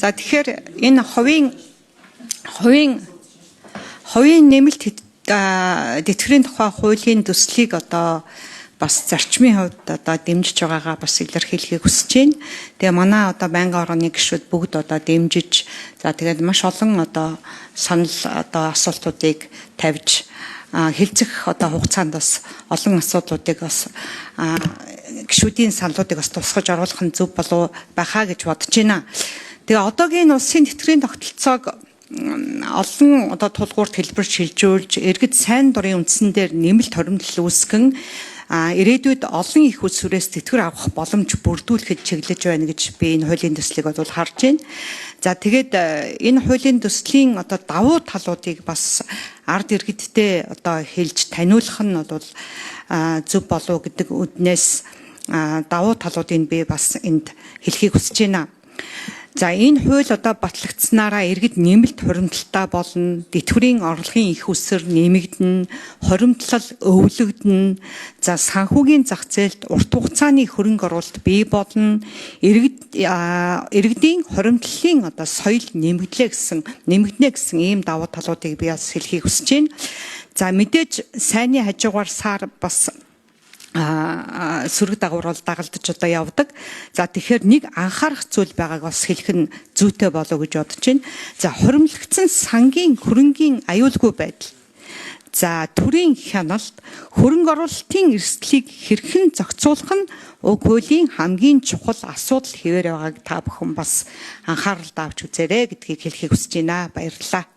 За тэгэхээр энэ хувийн нэмэлт тэтгэврийн тухай хуулийн төслийг одоо бас зарчмын хувьд одоо дэмжиж байгаагаа бас илэрхийлэхийг хүсэж байна. Тэгээ манай одоо байнгын орооны гишүүд бүгд одоо дэмжиж за тэгээд маш олон одоо санал одоо асуултуудыг тавьж хэлцэх одоо хугацаанд бас олон асуудлуудыг бас гишүүдийн саналуудыг бас тусгаж оруулах нь зөв болов байхаа гэж бодож байна. Тэгээ одоогийн улсын тэтгэврийн тогтолцоог олон одоо тулгуурт хэлбэрт шилжүүлж иргэд сайн дурын үндсэн дээр нэмэлт хоримтлал үүсгэн ирээдүйд олон их усүрээс тэтгэвэр авах боломж бүрдүүлэхэд чиглэж байна гэж би энэ хуулийн төслийг бол харж байна. За тэгээд энэ хуулийн төслийн одоо давуу талуудыг бас ард иргэдтэй одоо хэлж таниулах нь бол зөв болов гэдэг үднээс давуу талуудыг би бас энд хэлхийг хүсэж байна. За энэ хууль одоо батлагдсанараа иргэд нэмэлт хуримтлалтай болно, тэтгэврийн орлогын их үсэр нэмэгдэнэ, хуримтлал өвлөгдөнө, за санхүүгийн зах зээлд урт хугацааны хөрөнгө оруулалт бий болно, иргэдийн хуримтлалын одоо соёл нэмэгдэнэ гэсэн ийм давуу талуудыг би бас хэлхийг хүсэж байна. За мэдээж сайнны хажуугаар сар бас сөрөг дагавар бол дагалдаж одоо явдаг. За тэгэхээр нэг анхаарах зүйл байгааг бас хэлэх нь зүйтэй болов гэж бодож байна. За хуримлагдсан сангийн хөрөнгийн аюулгүй байдал. За төрийн хяналт хөрөнгө оруулалтын эрсдлийг хэрхэн зохицуулах нь уг хуулийн хамгийн чухал асуудал хэвээр байгааг та бүхэн бас анхаарал тавьж үзээрэй гэдгийг хэлхийг хүсэж байна. Баярлалаа.